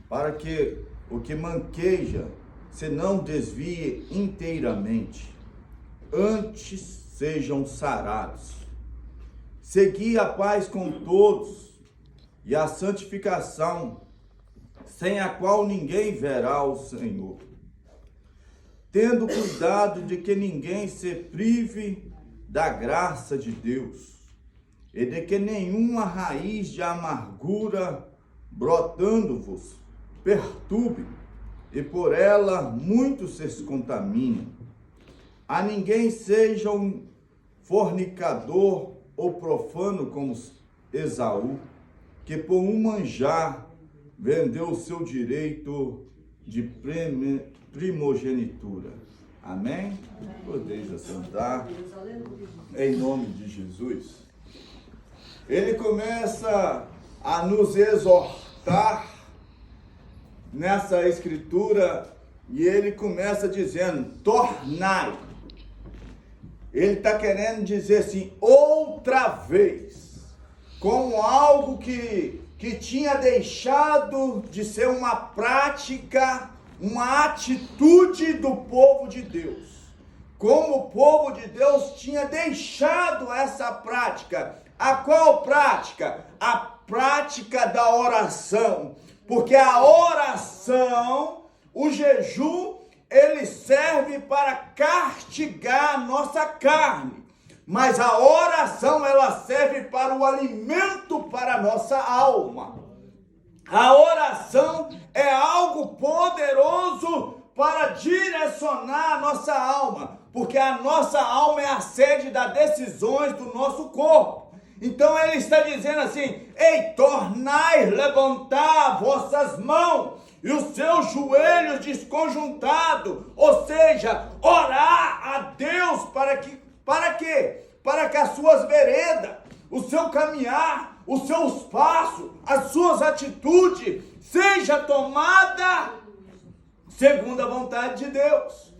para que o que manqueja se não desvie inteiramente, antes sejam sarados. Segui a paz com todos e a santificação, sem a qual ninguém verá o Senhor. Tendo cuidado de que ninguém se prive da graça de Deus, e de que nenhuma raiz de amargura brotando-vos perturbe, e por ela muitos se contaminam. A ninguém seja um fornicador ou profano como Esaú, que por um manjar vendeu o seu direito de primogenitura. Amém? Podeis assentar em nome de Jesus. Ele começa a nos exortar nessa escritura e ele começa dizendo: tornai. Ele está querendo dizer assim, outra vez, como algo que tinha deixado de ser uma prática, uma atitude do povo de Deus. Como o povo de Deus tinha deixado essa prática. A qual prática? A prática da oração. Porque a oração, o jejum, ele serve para castigar a nossa carne. Mas a oração, ela serve para o alimento para a nossa alma. A oração é algo poderoso para direcionar a nossa alma. Porque a nossa alma é a sede das decisões do nosso corpo. Então ele está dizendo assim: ei, tornai levantar vossas mãos e os seus joelhos desconjuntados, ou seja, orar a Deus para quê? Para que as suas veredas, o seu caminhar, os seus passos, as suas atitudes seja tomada segundo a vontade de Deus.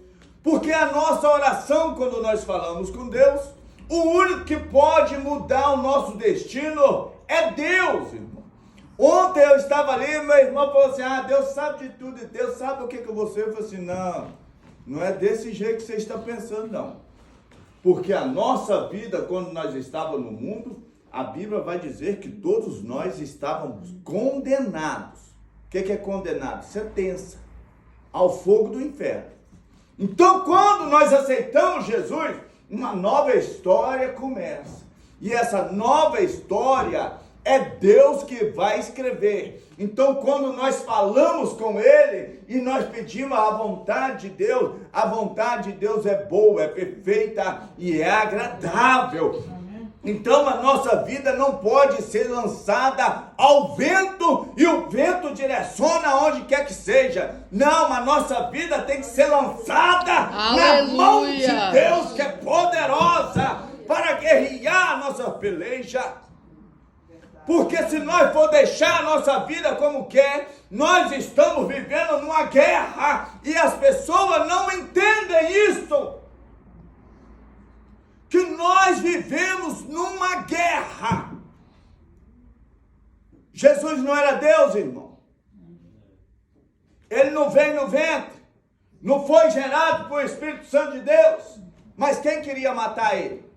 Porque a nossa oração, quando nós falamos com Deus, o único que pode mudar o nosso destino é Deus, irmão. Ontem eu estava ali, meu irmão falou assim: Deus sabe de tudo, Deus sabe o que eu vou ser. Eu falei assim: não é desse jeito que você está pensando, não. Porque a nossa vida, quando nós estávamos no mundo, a Bíblia vai dizer que todos nós estávamos condenados. O que é condenado? Sentença ao fogo do inferno. Então, quando nós aceitamos Jesus, uma nova história começa. E essa nova história é Deus que vai escrever. Então, quando nós falamos com Ele e nós pedimos a vontade de Deus é boa, é perfeita e é agradável. Então, a nossa vida não pode ser lançada ao vento e o vento direciona onde quer que seja. Não, a nossa vida tem que ser lançada na mão de Deus, que é poderosa para guerrear a nossa peleja. Porque se nós for deixar a nossa vida como quer, nós estamos vivendo numa guerra e as pessoas não entendem isso. Que nós vivemos numa guerra. Jesus não era Deus, irmão. Ele não veio no ventre, não foi gerado por Espírito Santo de Deus. Mas quem queria matar ele?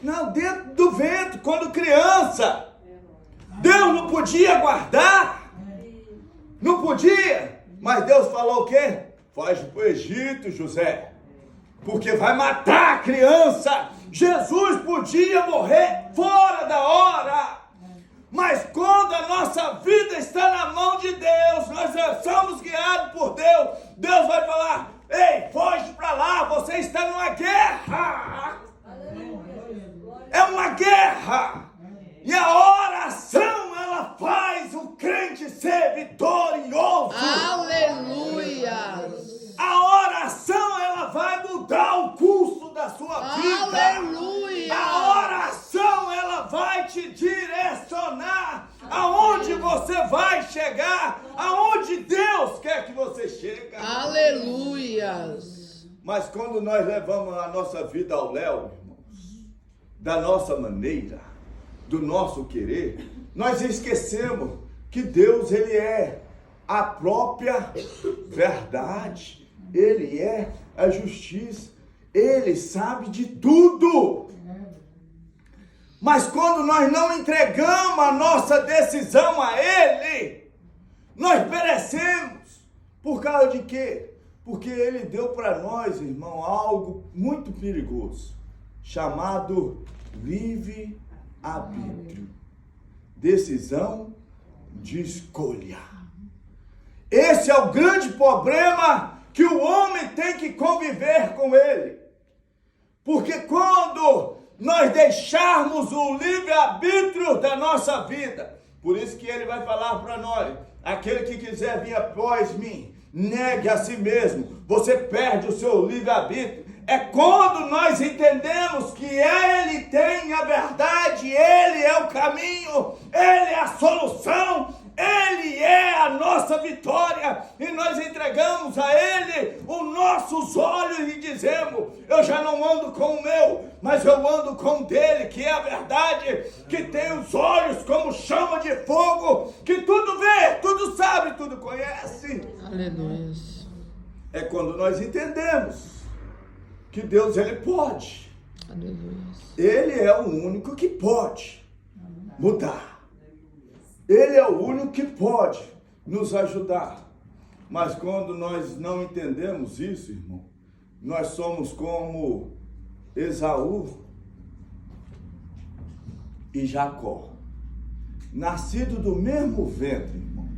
Não, dentro do ventre, quando criança. Deus não podia guardar. Não podia. Mas Deus falou o quê? Foge para o Egito, José. Porque vai matar a criança. Jesus podia morrer fora da hora. Mas quando a nossa vida está na mão de Deus, nós somos guiados por Deus, Deus vai falar: ei, foge para lá, você está numa guerra. É uma guerra. E a oração, ela faz o crente ser vitorioso. Aleluia. A oração, ela vai mudar o curso da sua vida. Aleluia. A oração, ela vai te direcionar aonde você vai chegar, aonde Deus quer que você chegue. Aleluia. Mas quando nós levamos a nossa vida ao léu, irmãos, da nossa maneira, do nosso querer, nós esquecemos que Deus, ele é a própria verdade. Ele é a justiça. Ele sabe de tudo. Mas quando nós não entregamos a nossa decisão a Ele, nós perecemos. Por causa de quê? Porque Ele deu para nós, irmão, algo muito perigoso, chamado livre-arbítrio. Decisão de escolha. Esse é o grande problema que o homem tem que conviver com ele. Porque quando nós deixarmos o livre-arbítrio da nossa vida, por isso que ele vai falar para nós, aquele que quiser vir após mim, negue a si mesmo, você perde o seu livre-arbítrio. É quando nós entendemos que Ele tem a verdade, Ele é o caminho, Ele é a solução, Ele é a nossa vitória, e nós entregamos a Ele os nossos olhos e dizemos, eu já não ando com o meu, mas eu ando com o dele, que é a verdade, que tem os olhos como chama de fogo, que tudo vê, tudo sabe, tudo conhece. Aleluia. É quando nós entendemos que Deus, ele pode. Aleluia. Ele é o único que pode mudar. Ele é o único que pode nos ajudar. Mas quando nós não entendemos isso, irmão, nós somos como Esaú e Jacó, nascido do mesmo ventre, irmão.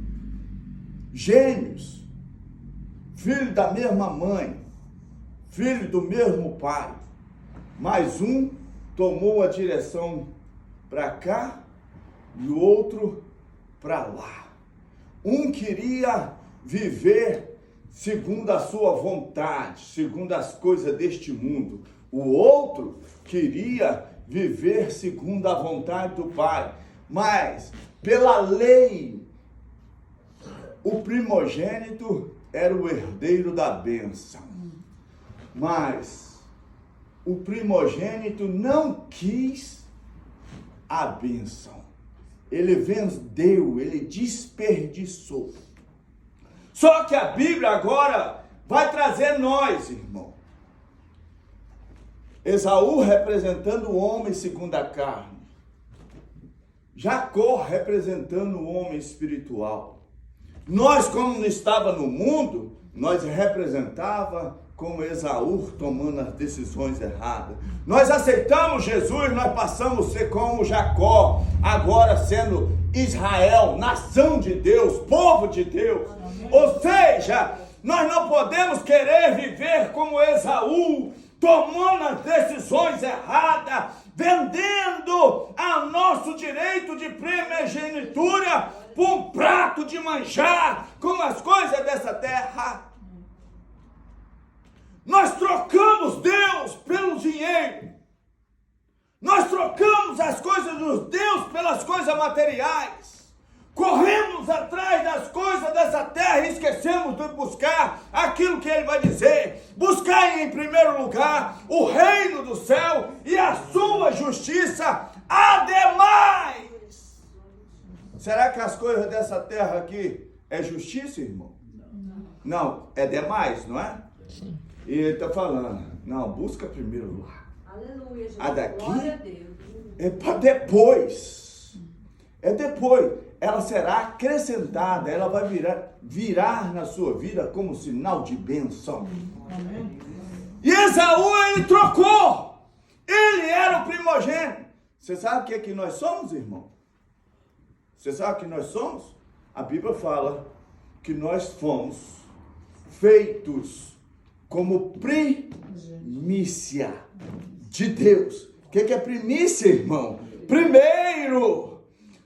Gêmeos, filho da mesma mãe, filho do mesmo pai, mas um tomou a direção para cá e o outro para lá. Um queria viver segundo a sua vontade, segundo as coisas deste mundo. O outro queria viver segundo a vontade do pai. Mas, pela lei, o primogênito era o herdeiro da bênção. Mas o primogênito não quis a bênção. Ele vendeu, ele desperdiçou. Só que a Bíblia agora vai trazer nós, irmão. Esaú representando o homem segundo a carne. Jacó representando o homem espiritual. Nós, como não estava no mundo, nós representava como Esaú tomando as decisões erradas. Nós aceitamos Jesus, nós passamos a ser como Jacó, agora sendo Israel, nação de Deus, povo de Deus. Ou seja, nós não podemos querer viver como Esaú, tomando as decisões erradas, vendendo a nosso direito de primogenitura por um prato de manjar, como as coisas dessa terra. Nós trocamos Deus pelo dinheiro. Nós trocamos as coisas de Deus pelas coisas materiais. Corremos atrás das coisas dessa terra e esquecemos de buscar aquilo que Ele vai dizer. Buscar em primeiro lugar o reino do céu e a sua justiça. Ademais, será que as coisas dessa terra aqui é justiça, irmão? Não, é demais, não é? Sim. E ele está falando, não, busca primeiro lugar. Aleluia, Jesus. A daqui Glória a Deus. é para depois. É depois. Ela será acrescentada, ela vai virar na sua vida como sinal de bênção. Amém. E Esaú, ele trocou. Ele era o primogênito. Você sabe o que é que nós somos, irmão? Você sabe o que nós somos? A Bíblia fala que nós fomos feitos como primícia de Deus. O que é primícia, irmão? Primeiro.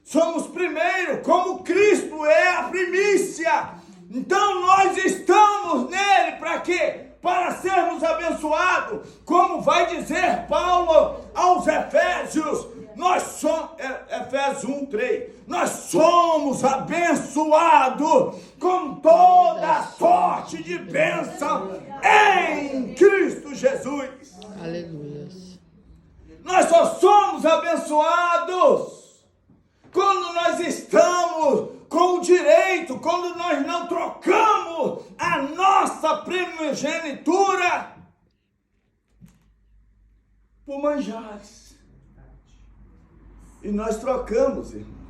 Somos primeiro, como Cristo é a primícia. Então nós estamos nele para quê? Para sermos abençoados. Como vai dizer Paulo aos Efésios. Nós somos, Efésios 1:3. Nós somos abençoados com toda sorte de bênção em Cristo Jesus. Aleluia. Nós só somos abençoados quando nós estamos com quando nós não trocamos a nossa primogenitura por manjares. E nós trocamos, irmão.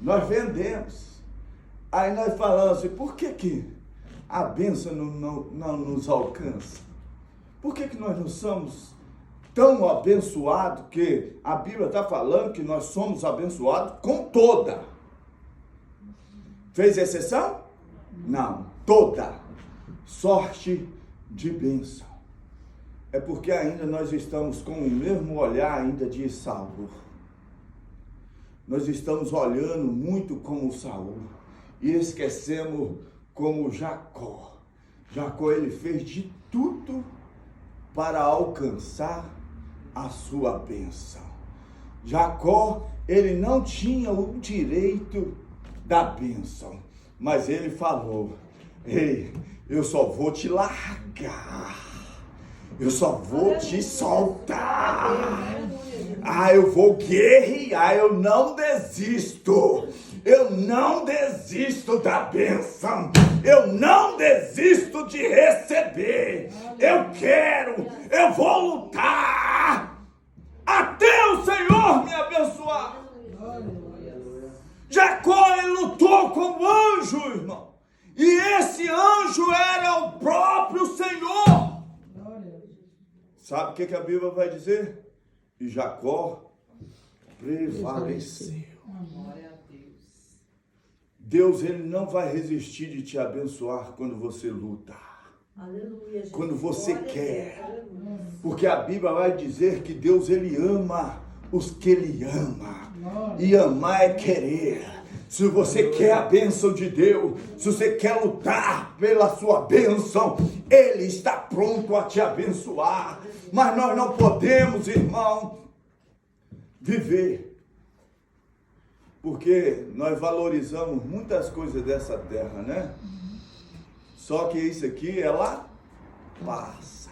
Nós vendemos. Aí nós falamos assim, por que a bênção não nos alcança? Por que nós não somos tão abençoados que a Bíblia está falando que nós somos abençoados com toda? Fez exceção? Não, toda sorte de bênção. É porque ainda nós estamos com o mesmo olhar ainda de Saul. Nós estamos olhando muito como Saul e esquecemos como Jacó. Jacó, ele fez de tudo para alcançar a sua bênção. Jacó, ele não tinha o direito da bênção, mas ele falou, ei, eu só vou te largar, eu só vou te soltar, eu vou guerrear, eu não desisto da bênção, eu não desisto de receber, eu vou lutar até o Senhor me abençoar. Jacó, ele lutou com o anjo, irmão, e esse anjo era o próprio Senhor. Sabe o que a Bíblia vai dizer? E Jacó prevaleceu. Deus, ele não vai resistir de te abençoar quando você luta. Aleluia, quando você quer. Porque a Bíblia vai dizer que Deus, ele ama os que ele ama. E amar é querer. Se você quer a bênção de Deus, se você quer lutar pela sua bênção, ele está pronto a te abençoar. Mas nós não podemos, irmão, viver, porque nós valorizamos muitas coisas dessa terra, né? Só que isso aqui, ela passa.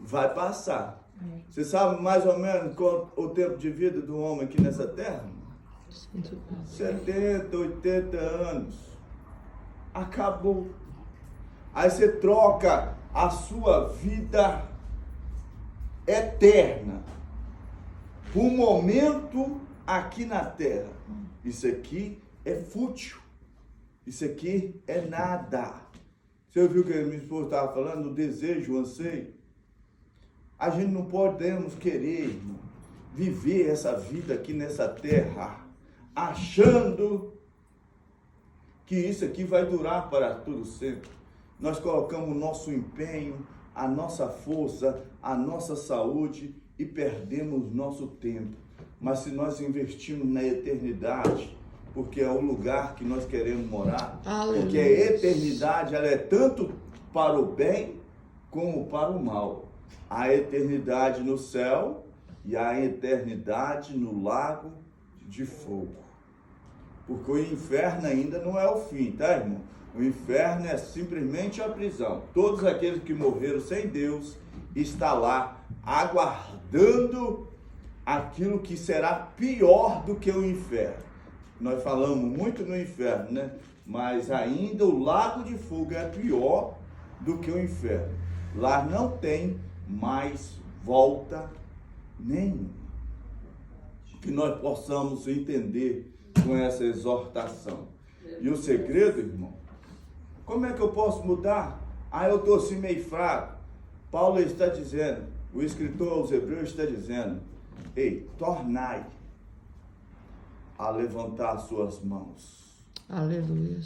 Vai passar. Você sabe mais ou menos qual o tempo de vida do homem aqui nessa terra? 70, 80 anos. Acabou. Aí você troca a sua vida eterna por um momento aqui na terra. Isso aqui é fútil. Isso aqui é nada. Você ouviu o que a minha esposa estava falando? O desejo, o anseio. A gente não podemos querer, irmão, viver essa vida aqui nessa terra, achando que isso aqui vai durar para tudo sempre. Nós colocamos o nosso empenho, a nossa força, a nossa saúde e perdemos nosso tempo. Mas se nós investirmos na eternidade, porque é o lugar que nós queremos morar, porque a eternidade, ela é tanto para o bem como para o mal. A eternidade no céu e a eternidade no lago de fogo. Porque o inferno ainda não é o fim, tá, irmão? O inferno é simplesmente a prisão. Todos aqueles que morreram sem Deus estão lá aguardando aquilo que será pior do que o inferno. Nós falamos muito no inferno, né? Mas ainda o lago de fogo é pior do que o inferno. Lá não tem mais volta nenhuma. Que nós possamos entender com essa exortação. E o segredo, irmão, como é que eu posso mudar? Eu estou assim meio fraco. Paulo está dizendo, o escritor aos Hebreus está dizendo, ei, tornai a levantar suas mãos. Aleluia.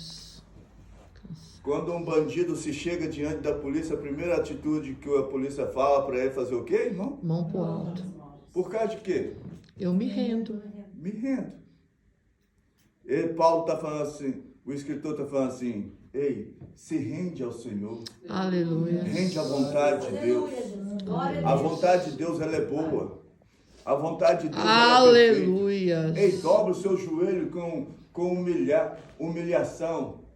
Quando um bandido se chega diante da polícia, a primeira atitude que a polícia fala para ele fazer o quê, irmão? Mão pro alto. Por causa de quê? Eu me rendo. Me rendo. Paulo está falando assim, o escritor está falando assim, ei, se rende ao Senhor. Aleluia. Rende à vontade de Deus. A vontade de Deus, ela é boa. A vontade de Deus, ela é perfeita. Aleluia. Ei, dobra o seu joelho com humilhação.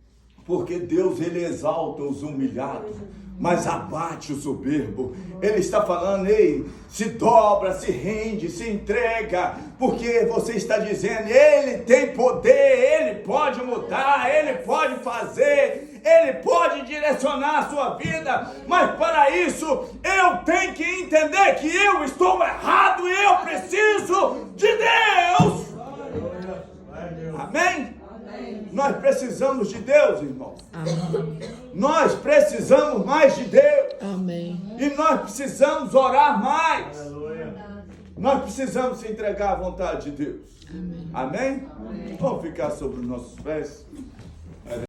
Porque Deus, ele exalta os humilhados, mas abate o soberbo. Ele está falando, ei, se dobra, se rende, se entrega, porque você está dizendo, ele tem poder, ele pode pode mudar, Ele pode fazer, Ele pode direcionar a sua vida, mas para isso eu tenho que entender que eu estou errado e eu preciso de Deus. Amém? Nós precisamos de Deus, irmão. Amém. Nós precisamos mais de Deus. Amém. E nós precisamos orar mais. Nós precisamos se entregar à vontade de Deus. Amém. Amém? Vamos ficar sobre os nossos pés.